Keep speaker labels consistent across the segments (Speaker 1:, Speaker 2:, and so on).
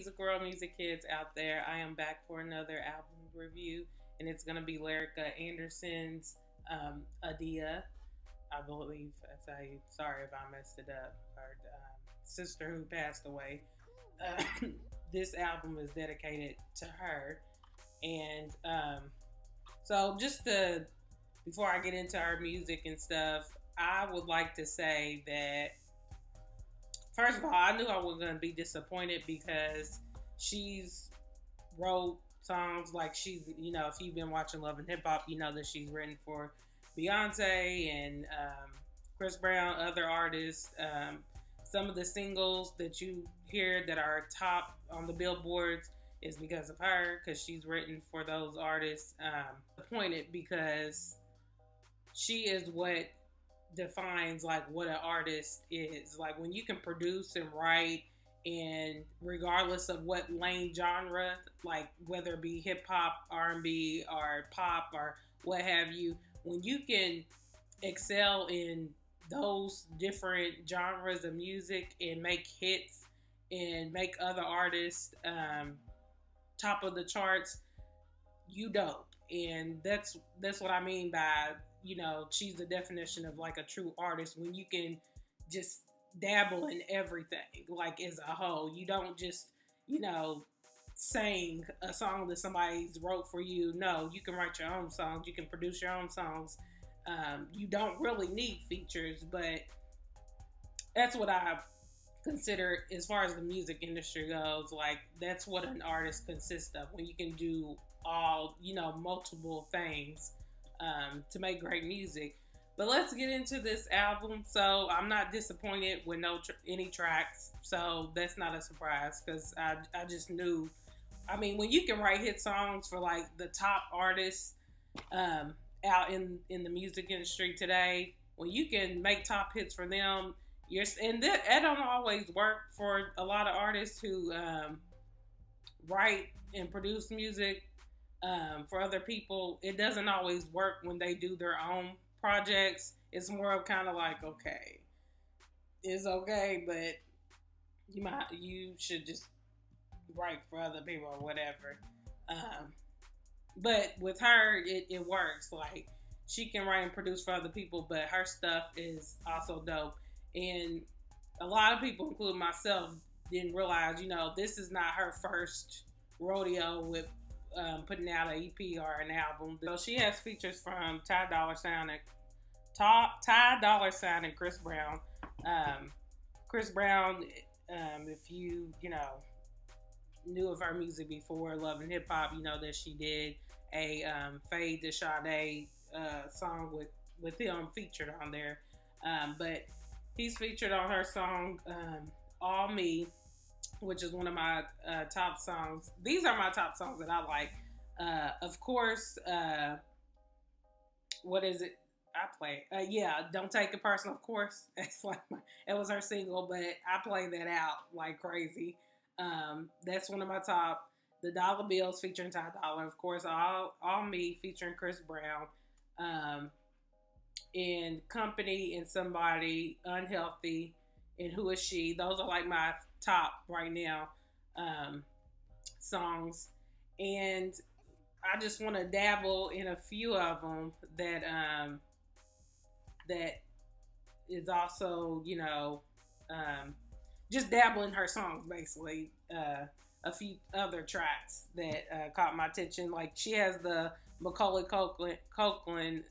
Speaker 1: Music world, music kids out there. I am back for another album review, and it's going to be Lyrica Anderson's Adia. I believe sorry if I messed it up. Her sister who passed away. Uh, this album is dedicated to her, and so just to before I get into her music and stuff, I would like to say that first of all, I knew I was going to be disappointed because she's wrote songs like if you've been watching Love and Hip Hop, you know that she's written for Beyonce and Chris Brown, other artists. Some of the singles that you hear that are top on the billboards is because of her, because she's written for those artists. Disappointed because she is what defines like what an artist is. Like when you can produce and write, and regardless of what lane genre, like whether it be hip hop, R&B, or pop, or what have you, when you can excel in those different genres of music and make hits and make other artists top of the charts, you dope. And that's what I mean by, she's the definition of like a true artist, when you can just dabble in everything, like as a whole. You don't just, you know sing a song that somebody's wrote for you. No, you can write your own songs, you can produce your own songs. You don't really need features, but that's what I consider, as far as the music industry goes, like that's what an artist consists of, when you can do all, multiple things to make great music. But let's get into this album. So I'm not disappointed with any tracks, so that's not a surprise, because I just knew. I mean, when you can write hit songs for like the top artists out in the music industry today, when you can make top hits for them, and that don't always work for a lot of artists who write and produce music for other people. It doesn't always work when they do their own projects. It's more of kind of like, okay, it's okay, but you should just write for other people or whatever. But with her, it works. Like she can write and produce for other people, but her stuff is also dope. And a lot of people, including myself, didn't realize, this is not her first rodeo with putting out an EP or an album. So she has features from Ty Dolla Sign and Chris Brown. Chris Brown, if knew of her music before Love and Hip Hop, you know that she did a Fade to Sade song with him featured on there. But he's featured on her song All Me, which is one of my top songs. These are my top songs that I like. Of course, what is it? I play. Yeah, Don't Take It Personal, of course. That's like it was her single, but I play that out like crazy. That's one of my top. The Dollar Bills featuring Ty Dolla, of course. All Me featuring Chris Brown. And Company and Somebody, Unhealthy, and Who Is She. Those are like my top right now songs. And I just want to dabble in a few of them that is also, just dabble in her songs, basically. A few other tracks that caught my attention. Like she has the Macaulay Culkin,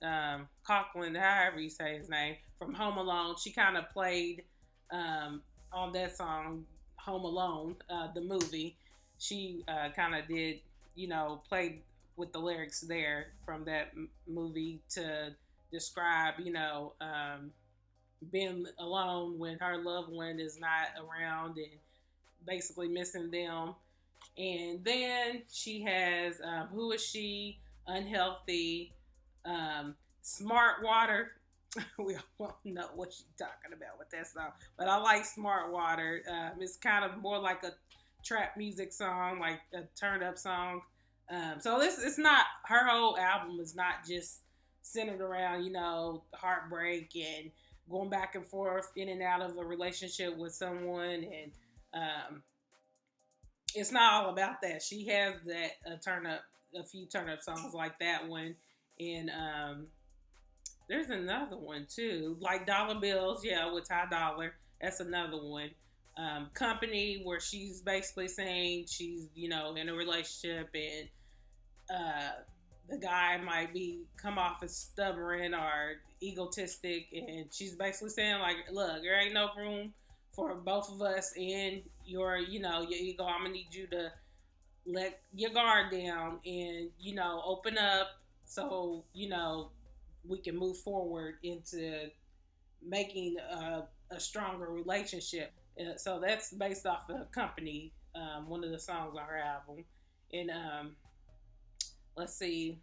Speaker 1: however you say his name, from Home Alone. She kind of played on that song, Home Alone, the movie. She kind of did, played with the lyrics there from that movie to describe, being alone when her loved one is not around and basically missing them. And then she has Who Is She, Unhealthy, Smart Water. We all know what she's talking about with that song, but I like Smart Water. It's kind of more like a trap music song, like a turn up song. So it's not, her whole album is not just centered around, heartbreak and going back and forth in and out of a relationship with someone, and it's not all about that. She has that a few turn up songs like that one, and there's another one too, like Dollar Bills, yeah, with Ty Dollar. That's another one. Company, where she's basically saying she's in a relationship, and uh, the guy might be come off as stubborn or egotistic, and she's basically saying like, look, there ain't no room for both of us in your ego. I'm gonna need you to let your guard down and open up, so we can move forward into making a stronger relationship. So that's based off of Company, one of the songs on her album. And let's see,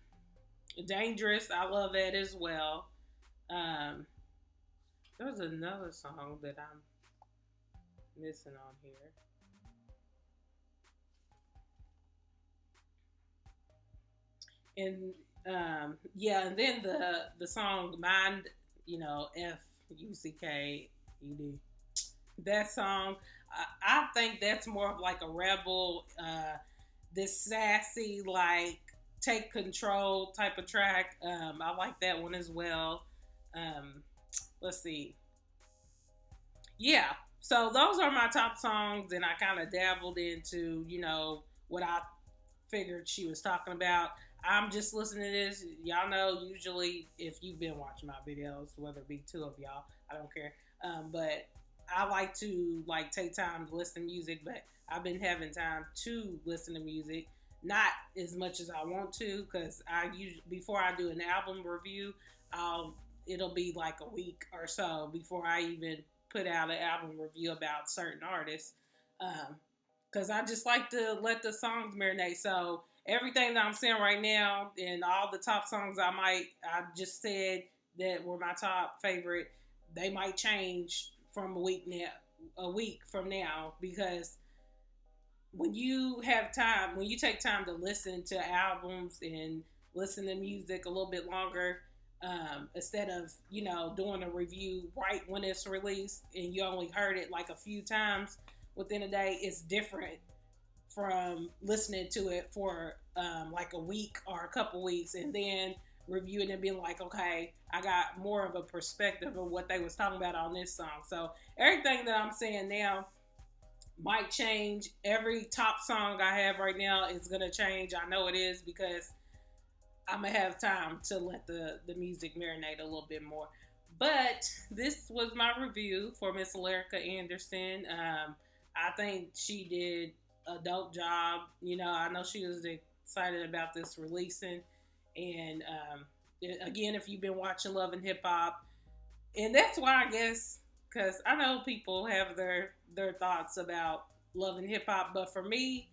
Speaker 1: Dangerous, I love that as well. Um, there's another song that I'm missing on here. And yeah, and then the song Mind, Fuck, that song, I think that's more of like a rebel, this sassy, like take control type of track. I like that one as well. Um, let's see, yeah. So those are my top songs, and I kind of dabbled into what I figured she was talking about. I'm just listening to this. Y'all know, usually, if you've been watching my videos, whether it be two of y'all, I don't care. But I like to take time to listen to music, but I've been having time to listen to music, not as much as I want to, because I usually, before I do an album review, it'll be like a week or so before I even put out an album review about certain artists. Because I just like to let the songs marinate. So everything that I'm saying right now, and all the top songs I just said that were my top favorite, they might change from a week from now, because when you take time to listen to albums and listen to music a little bit longer, instead of doing a review right when it's released and you only heard it like a few times within a day, it's different from listening to it for like a week or a couple weeks, and then reviewing and being like, okay, I got more of a perspective of what they was talking about on this song. So everything that I'm saying now might change. Every top song I have right now is gonna change. I know it is, because I'm gonna have time to let the music marinate a little bit more. But this was my review for Miss Lyrica Anderson. I think she did a dope job. I know she was excited about this releasing, and again, if you've been watching Love and Hip Hop, and that's why, I guess, because I know people have their thoughts about Love and Hip Hop, but for me,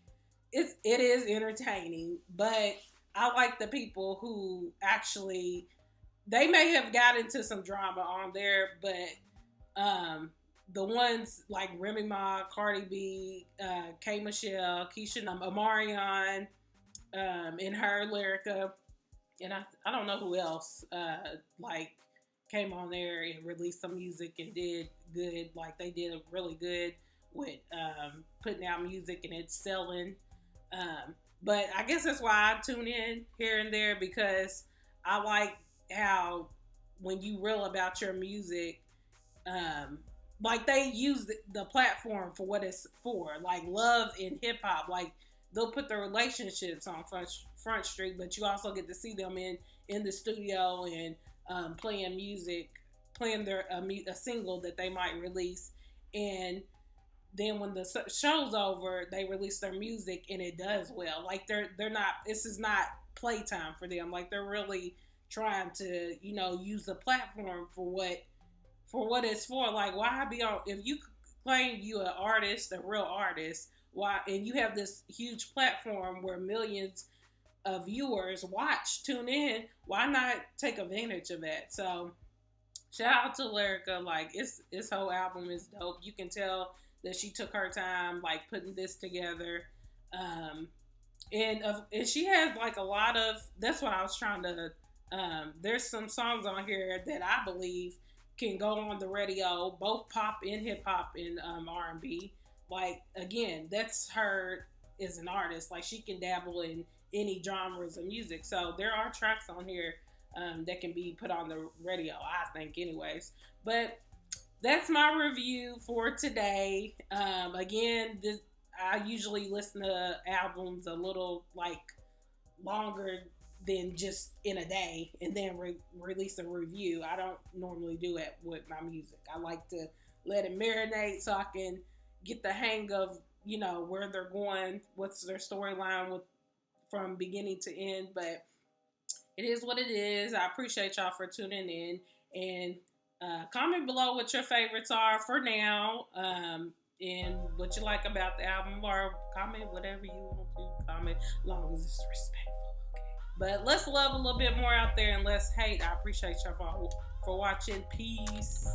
Speaker 1: it is entertaining. But I like the people who actually, they may have got into some drama on there, but the ones like Remy Ma, Cardi B, K Michelle, Keisha, Amarion, and her Lyrica, and I don't know who else like came on there and released some music and did good. Like, they did really good with putting out music and it's selling. But I guess that's why I tune in here and there, because I like how when you reel about your music, like they use the platform for what it's for, like Love and Hip Hop. Like, they'll put their relationships on front street, but you also get to see them in the studio and playing music, playing a single that they might release, and then when the show's over, they release their music and it does well. Like, they're not. This is not playtime for them. Like, they're really trying to use the platform for what it's for. Like, why be on, if you claim you an artist, a real artist, why, and you have this huge platform where millions of viewers tune in, why not take advantage of that? So shout out to Lyrica. Like, this whole album is dope. You can tell that she took her time, like, putting this together. And she has like a lot of, that's what I was trying to, there's some songs on here that I believe can go on the radio, both pop and hip hop and R&B. Like, again, that's her is an artist. Like, she can dabble in any genres of music. So there are tracks on here that can be put on the radio, I think, anyways. But that's my review for today. Again, I usually listen to albums a little like longer than just in a day and then release a review. I don't normally do it with my music. I like to let it marinate so I can get the hang of, you know, where they're going, what's their storyline with from beginning to end. But it is what it is. I appreciate y'all for tuning in, and comment below what your favorites are for now, and what you like about the album, or comment whatever you want to comment, as long as it's respectful. Okay. But let's love a little bit more out there and less hate. I appreciate y'all for watching. Peace.